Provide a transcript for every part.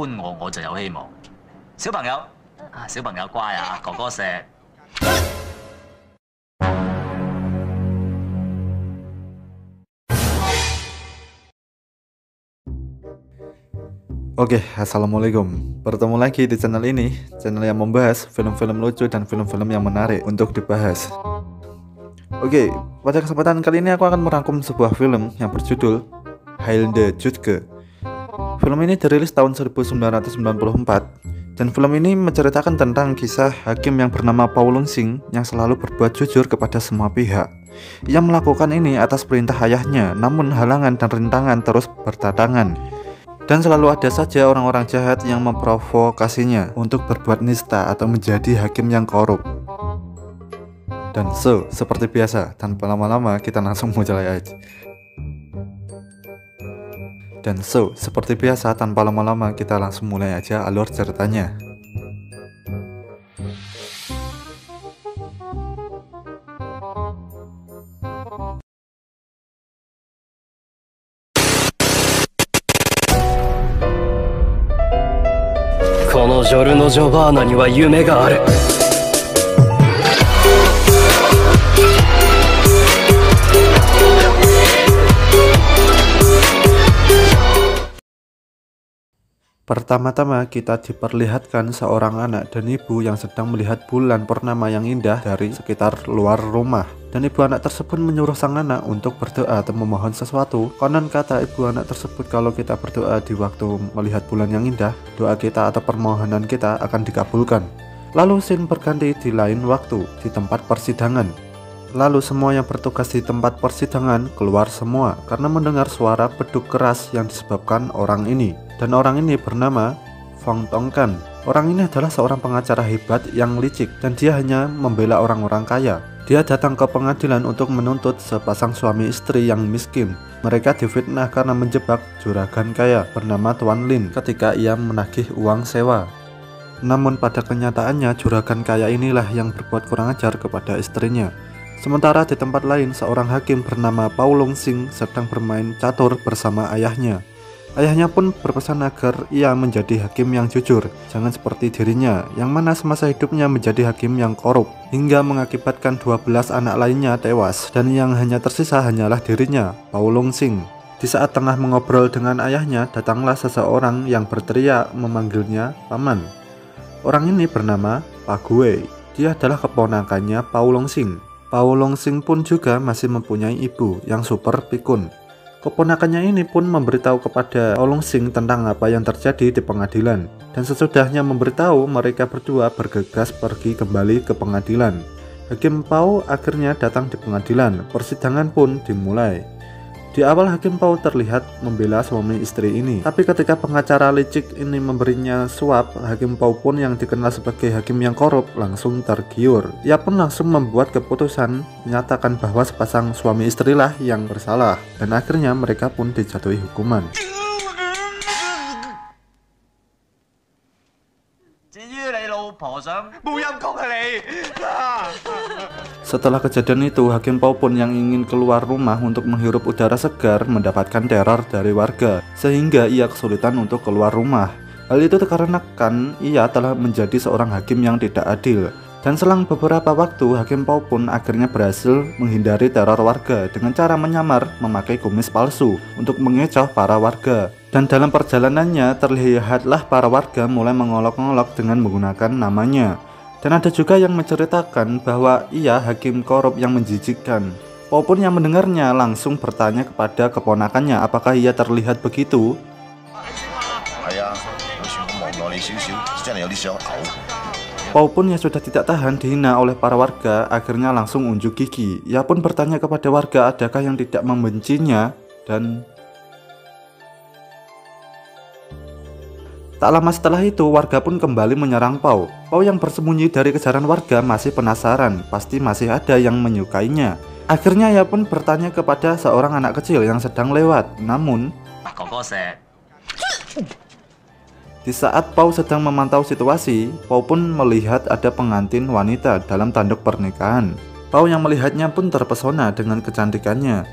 歡我就有希望。小朋友啊，小朋友乖啊，哥哥錫。Oke, assalamualaikum. Bertemu lagi di channel ini, channel yang membahas film-film lucu dan film-film yang menarik untuk dibahas. Oke, pada kesempatan kali ini aku akan merangkum sebuah film yang berjudul Heilde Jutke. Film ini dirilis tahun 1994 dan film ini menceritakan tentang kisah hakim yang bernama Paul Lung-sing yang selalu berbuat jujur kepada semua pihak. Ia melakukan ini atas perintah ayahnya, namun halangan dan rintangan terus berdatangan. Dan selalu ada saja orang-orang jahat yang memprovokasinya untuk berbuat nista atau menjadi hakim yang korup. Dan seperti biasa, tanpa lama-lama kita langsung mulai aja. Seperti biasa, tanpa lama-lama kita langsung mulai aja alur ceritanya. Kono Joru no Jobana ni wa yume ga aru. Pertama-tama kita diperlihatkan seorang anak dan ibu yang sedang melihat bulan purnama yang indah dari sekitar luar rumah. Dan ibu anak tersebut menyuruh sang anak untuk berdoa atau memohon sesuatu. Konon kata ibu anak tersebut, kalau kita berdoa di waktu melihat bulan yang indah, doa kita atau permohonan kita akan dikabulkan. Lalu scene berganti di lain waktu, di tempat persidangan. Lalu semua yang bertugas di tempat persidangan keluar semua karena mendengar suara beduk keras yang disebabkan orang ini. Dan orang ini bernama Fong Tongkan. Orang ini adalah seorang pengacara hebat yang licik dan dia hanya membela orang-orang kaya. Dia datang ke pengadilan untuk menuntut sepasang suami istri yang miskin. Mereka difitnah karena menjebak juragan kaya bernama Tuan Lin ketika ia menagih uang sewa. Namun pada kenyataannya juragan kaya inilah yang berbuat kurang ajar kepada istrinya. Sementara di tempat lain, seorang hakim bernama Paul Lung-sing sedang bermain catur bersama ayahnya. Ayahnya pun berpesan agar ia menjadi hakim yang jujur, jangan seperti dirinya yang mana semasa hidupnya menjadi hakim yang korup hingga mengakibatkan 12 anak lainnya tewas dan yang hanya tersisa hanyalah dirinya, Paul Lung-sing. Di saat tengah mengobrol dengan ayahnya, datanglah seseorang yang berteriak memanggilnya paman. Orang ini bernama Pak Gue. Dia adalah keponakannya Paul Lung-sing. Paul Lung-sing pun juga masih mempunyai ibu yang super pikun. Keponakannya ini pun memberitahu kepada Paul Lung-sing tentang apa yang terjadi di pengadilan. Dan sesudahnya memberitahu, mereka berdua bergegas pergi kembali ke pengadilan. Hakim Paul akhirnya datang di pengadilan. Persidangan pun dimulai. Di awal Hakim Paul terlihat membela suami istri ini. Tapi ketika pengacara licik ini memberinya suap, Hakim Paul pun yang dikenal sebagai hakim yang korup langsung tergiur. Ia pun langsung membuat keputusan menyatakan bahwa sepasang suami istrilah yang bersalah. Dan akhirnya mereka pun dijatuhi hukuman. Setelah kejadian itu, Hakim Paul pun yang ingin keluar rumah untuk menghirup udara segar mendapatkan teror dari warga, sehingga ia kesulitan untuk keluar rumah. Hal itu dikarenakan ia telah menjadi seorang hakim yang tidak adil. Dan selang beberapa waktu, Hakim Paul pun akhirnya berhasil menghindari teror warga dengan cara menyamar memakai kumis palsu untuk mengecoh para warga. Dan dalam perjalanannya terlihatlah para warga mulai mengolok-olok dengan menggunakan namanya. Dan ada juga yang menceritakan bahwa ia hakim korup yang menjijikkan. Paul pun yang mendengarnya langsung bertanya kepada keponakannya apakah ia terlihat begitu. Paul pun yang sudah tidak tahan dihina oleh para warga akhirnya langsung unjuk gigi. Ia pun bertanya kepada warga adakah yang tidak membencinya dan tak lama setelah itu warga pun kembali menyerang Paul. Paul yang bersembunyi dari kejaran warga masih penasaran, pasti masih ada yang menyukainya. Akhirnya ia pun bertanya kepada seorang anak kecil yang sedang lewat. Namun di saat Paul sedang memantau situasi, Paul pun melihat ada pengantin wanita dalam tanduk pernikahan. Paul yang melihatnya pun terpesona dengan kecantikannya.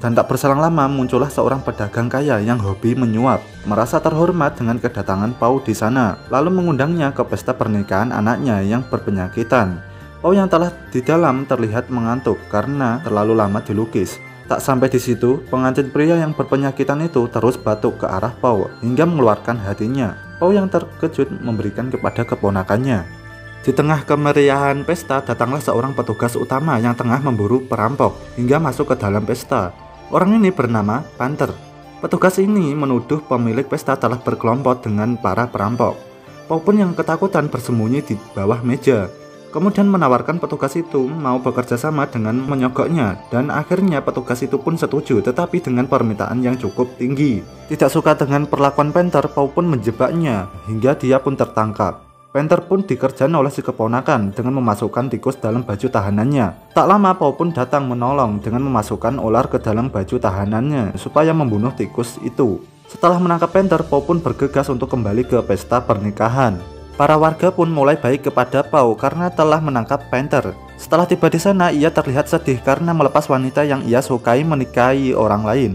Dan tak berselang lama muncullah seorang pedagang kaya yang hobi menyuap, merasa terhormat dengan kedatangan Pau di sana, lalu mengundangnya ke pesta pernikahan anaknya yang berpenyakitan. Pau yang telah di dalam terlihat mengantuk karena terlalu lama dilukis. Tak sampai di situ, pengantin pria yang berpenyakitan itu terus batuk ke arah Pau hingga mengeluarkan hatinya. Pau yang terkejut memberikan kepada keponakannya. Di tengah kemeriahan pesta datanglah seorang petugas utama yang tengah memburu perampok hingga masuk ke dalam pesta. Orang ini bernama Panther. Petugas ini menuduh pemilik pesta telah berkelompok dengan para perampok. Pau pun yang ketakutan bersembunyi di bawah meja. Kemudian menawarkan petugas itu mau bekerja sama dengan menyogoknya, dan akhirnya petugas itu pun setuju, tetapi dengan permintaan yang cukup tinggi. Tidak suka dengan perlakuan Panther, Pau pun menjebaknya hingga dia pun tertangkap. Panther pun dikerjakan oleh si keponakan dengan memasukkan tikus dalam baju tahanannya. Tak lama Pau pun datang menolong dengan memasukkan ular ke dalam baju tahanannya supaya membunuh tikus itu. Setelah menangkap Panther, Pau pun bergegas untuk kembali ke pesta pernikahan. Para warga pun mulai baik kepada Pau karena telah menangkap Panther. Setelah tiba di sana, ia terlihat sedih karena melepas wanita yang ia sukai menikahi orang lain,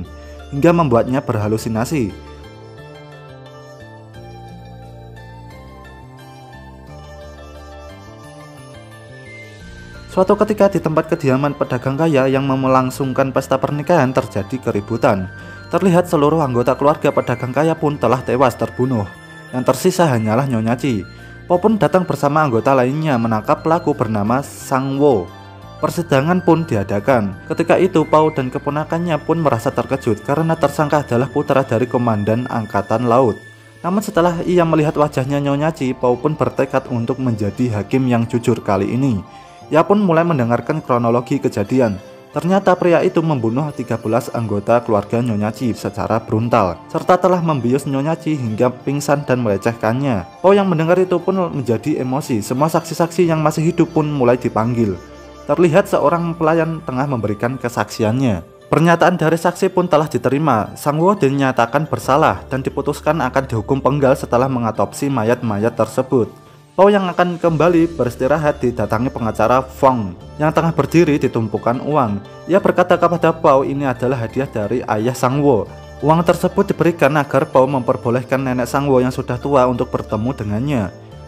hingga membuatnya berhalusinasi. Suatu ketika di tempat kediaman pedagang kaya yang melangsungkan pesta pernikahan terjadi keributan. Terlihat seluruh anggota keluarga pedagang kaya pun telah tewas terbunuh. Yang tersisa hanyalah Nyonya Chi. Pau pun datang bersama anggota lainnya menangkap pelaku bernama Sangwo. Persidangan pun diadakan. Ketika itu Pau dan keponakannya pun merasa terkejut karena tersangka adalah putra dari komandan angkatan laut. Namun setelah ia melihat wajahnya Nyonya Chi, Pau pun bertekad untuk menjadi hakim yang jujur kali ini. Ia pun mulai mendengarkan kronologi kejadian. Ternyata pria itu membunuh 13 anggota keluarga Nyonya Chi secara brutal, serta telah membius Nyonya Chi hingga pingsan dan melecehkannya. Pau yang mendengar itu pun menjadi emosi. Semua saksi-saksi yang masih hidup pun mulai dipanggil. Terlihat seorang pelayan tengah memberikan kesaksiannya. Pernyataan dari saksi pun telah diterima. Sangwo dinyatakan bersalah dan diputuskan akan dihukum penggal setelah mengatopsi mayat-mayat tersebut. Pau yang akan kembali beristirahat didatangi pengacara Fong yang tengah berdiri di tumpukan uang. Ia berkata kepada Pau ini adalah hadiah dari ayah Sangwo. Uang tersebut diberikan agar Pau memperbolehkan nenek Sangwo yang sudah tua untuk bertemu dengannya.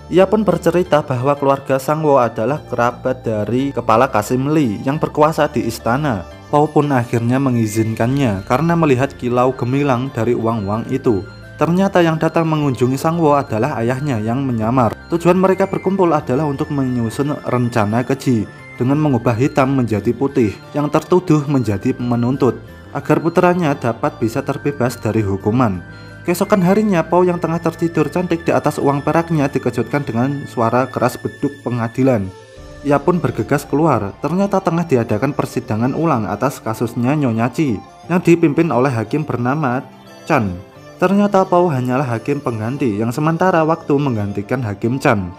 Ia pun bercerita bahwa keluarga Sangwo adalah kerabat dari kepala Kasim Li yang berkuasa di istana. Pau pun akhirnya mengizinkannya karena melihat kilau gemilang dari uang-uang itu. Ternyata yang datang mengunjungi Sangwo adalah ayahnya yang menyamar. Tujuan mereka berkumpul adalah untuk menyusun rencana keji dengan mengubah hitam menjadi putih yang tertuduh menjadi menuntut agar putranya dapat bisa terbebas dari hukuman. Keesokan harinya, Pau yang tengah tertidur cantik di atas uang peraknya dikejutkan dengan suara keras beduk pengadilan. Ia pun bergegas keluar. Ternyata tengah diadakan persidangan ulang atas kasusnya Nyonya Chi yang dipimpin oleh hakim bernama Chan. Ternyata Pau hanyalah hakim pengganti yang sementara waktu menggantikan Hakim Chan.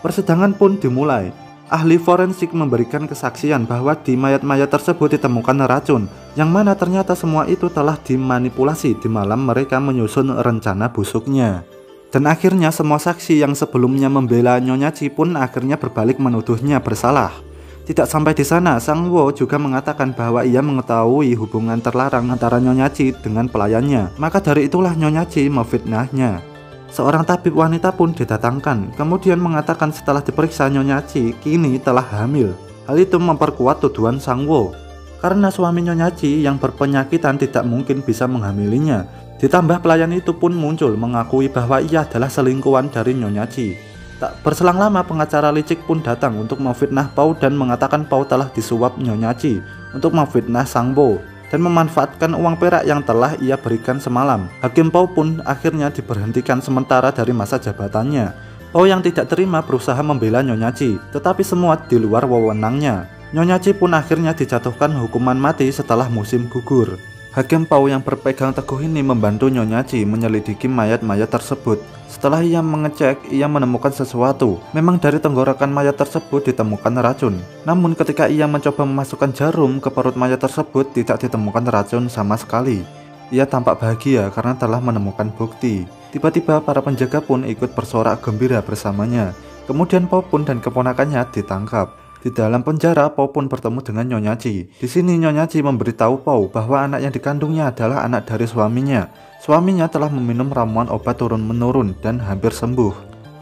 Persidangan pun dimulai. Ahli forensik memberikan kesaksian bahwa di mayat-mayat tersebut ditemukan racun, yang mana ternyata semua itu telah dimanipulasi di malam mereka menyusun rencana busuknya. Dan akhirnya semua saksi yang sebelumnya membela Nyonya Chi pun akhirnya berbalik menuduhnya bersalah. Tidak sampai di sana, Sangwo juga mengatakan bahwa ia mengetahui hubungan terlarang antara Nyonya Chi dengan pelayannya. Maka dari itulah Nyonya Chi memfitnahnya. Seorang tabib wanita pun didatangkan, kemudian mengatakan setelah diperiksa Nyonya Chi kini telah hamil. Hal itu memperkuat tuduhan Sangwo, karena suami Nyonya Chi yang berpenyakitan tidak mungkin bisa menghamilinya. Ditambah pelayan itu pun muncul mengakui bahwa ia adalah selingkuhan dari Nyonya Chi. Tak berselang lama pengacara licik pun datang untuk memfitnah Pau dan mengatakan Pau telah disuap Nyonya Chi untuk memfitnah Sangwo dan memanfaatkan uang perak yang telah ia berikan semalam. Hakim Pau pun akhirnya diberhentikan sementara dari masa jabatannya. Pau yang tidak terima berusaha membela Nyonya Chi, tetapi semua di luar wewenangnya. Nyonya Chi pun akhirnya dijatuhkan hukuman mati setelah musim gugur. Hakim Pau yang berpegang teguh ini membantu Nyonya Chi menyelidiki mayat-mayat tersebut. Setelah ia mengecek, ia menemukan sesuatu. Memang dari tenggorokan mayat tersebut ditemukan racun. Namun ketika ia mencoba memasukkan jarum ke perut mayat tersebut, tidak ditemukan racun sama sekali. Ia tampak bahagia karena telah menemukan bukti. Tiba-tiba para penjaga pun ikut bersorak gembira bersamanya. Kemudian Pau pun dan keponakannya ditangkap. Di dalam penjara, Pau pun bertemu dengan Nyonya Chi. Di sini Nyonya Chi memberitahu Pau bahwa anak yang dikandungnya adalah anak dari suaminya. Suaminya telah meminum ramuan obat turun-menurun dan hampir sembuh.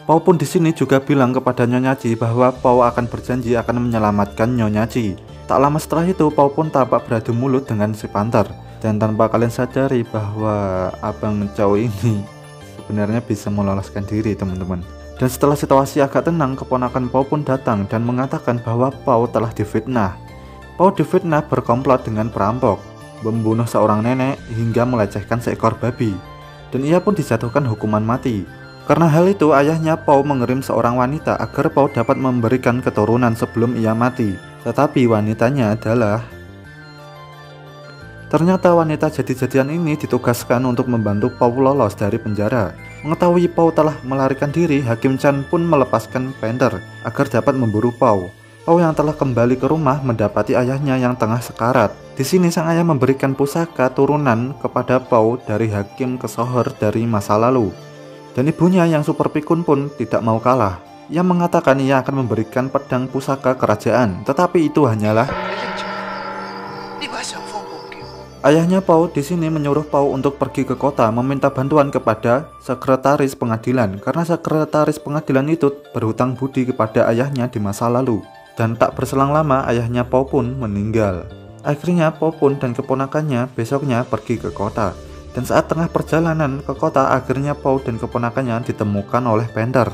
Pau pun di sini juga bilang kepada Nyonya Chi bahwa Pau akan berjanji akan menyelamatkan Nyonya Chi. Tak lama setelah itu, Pau pun tampak beradu mulut dengan si Panther. Dan tanpa kalian sadari bahwa Abang Chow ini sebenarnya bisa meloloskan diri, teman-teman. Dan setelah situasi agak tenang, keponakan Pau pun datang dan mengatakan bahwa Pau telah difitnah. Pau difitnah berkomplot dengan perampok, membunuh seorang nenek hingga melecehkan seekor babi. Dan ia pun dijatuhkan hukuman mati. Karena hal itu, ayahnya Pau mengirim seorang wanita agar Pau dapat memberikan keturunan sebelum ia mati. Tetapi wanitanya adalah... Ternyata wanita jadi-jadian ini ditugaskan untuk membantu Pau lolos dari penjara. Mengetahui Pau telah melarikan diri, Hakim Chan pun melepaskan Panther agar dapat memburu Pau. Pau yang telah kembali ke rumah mendapati ayahnya yang tengah sekarat. Di sini sang ayah memberikan pusaka turunan kepada Pau dari Hakim Kesohor dari masa lalu. Dan ibunya yang super pikun pun tidak mau kalah. Ia mengatakan ia akan memberikan pedang pusaka kerajaan, tetapi itu hanyalah... Ayahnya Pau di sini menyuruh Pau untuk pergi ke kota meminta bantuan kepada sekretaris pengadilan karena sekretaris pengadilan itu berhutang budi kepada ayahnya di masa lalu. Dan tak berselang lama ayahnya Pau pun meninggal. Akhirnya Pau pun dan keponakannya besoknya pergi ke kota. Dan saat tengah perjalanan ke kota, akhirnya Pau dan keponakannya ditemukan oleh Panther.